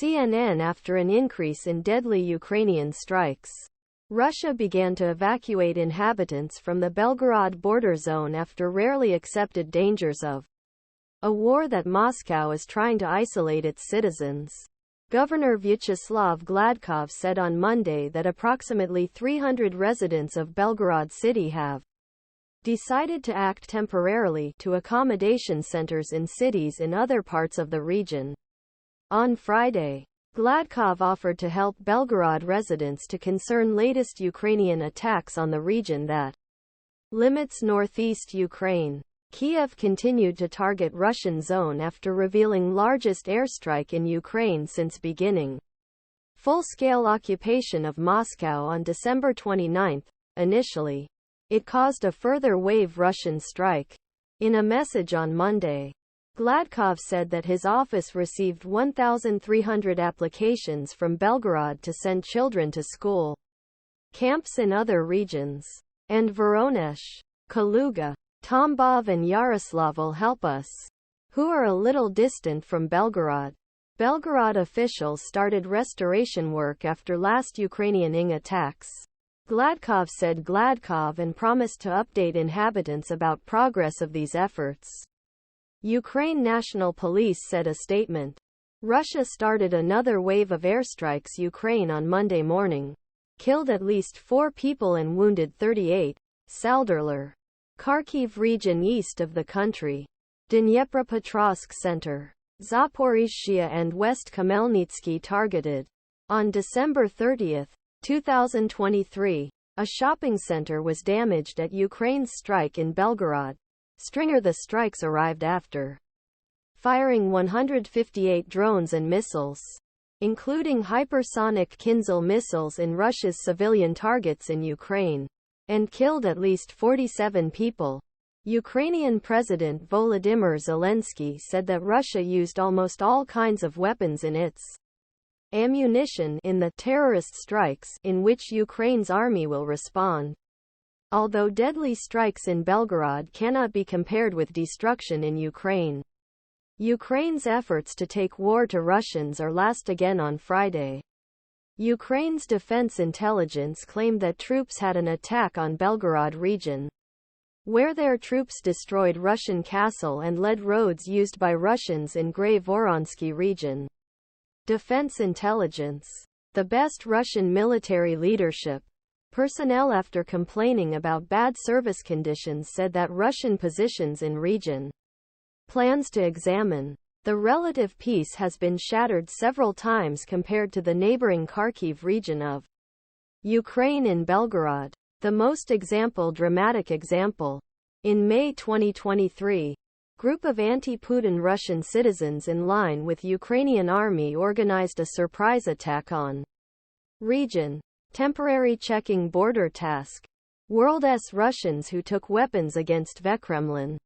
CNN after an increase in deadly Ukrainian strikes. Russia began to evacuate inhabitants from the Belgorod border zone after rarely accepted dangers of a war that Moscow is trying to isolate its citizens. Governor Vyacheslav Gladkov said on Monday that approximately 300 residents of Belgorod City have decided to act temporarily to accommodation centers in cities in other parts of the region. On Friday, Gladkov offered to help Belgorod residents to concern latest Ukrainian attacks on the region that limits northeast Ukraine. Kiev continued to target Russian zone after revealing largest airstrike in Ukraine since beginning full-scale occupation of Moscow on December 29. Initially, it caused a further wave Russian strike. In a message on Monday, Gladkov said that his office received 1,300 applications from Belgorod to send children to school camps in other regions, and Voronezh, Kaluga, Tambov and Yaroslavl help us, who are a little distant from Belgorod. Belgorod officials started restoration work after last Ukrainian attacks. Gladkov said Gladkov and promised to update inhabitants about progress of these efforts. Ukraine National Police said a statement. Russia started another wave of airstrikes Ukraine on Monday morning. Killed at least 4 people and wounded 38. Salderler, Kharkiv region east of the country. Dnipropetrovsk center, Zaporizhzhzhia and West Khmelnytskyi targeted. On December 30, 2023, a shopping center was damaged at Ukraine's strike in Belgorod.Stringer. The strikes arrived after firing 158 drones and missiles, including hypersonic kinzhal missiles in Russia's civilian targets in Ukraine, and killed at least 47 people. Ukrainian President Volodymyr Zelensky said that Russia used almost all kinds of weapons in its ammunition in the terrorist strikes in which Ukraine's army will respond. Although deadly strikes in Belgorod cannot be compared with destruction in Ukraine, Ukraine's efforts to take war to Russians are last again on Friday. Ukraine's defense intelligence claimed that troops had an attack on Belgorod region, where their troops destroyed Russian castle and led roads used by Russians in Grayvoronsky Region. Defense intelligence. The best Russian military leadership. Personnel after complaining about bad service conditions said that Russian positions in region plans to examine. The relative peace has been shattered several times compared to the neighboring Kharkiv region of Ukraine in Belgorod. The most dramatic example. In May 2023, group of anti-Putin Russian citizens in line with Ukrainian army organized a surprise attack on region.Temporary checking border task. World S Russians who took weapons against Vekremlin.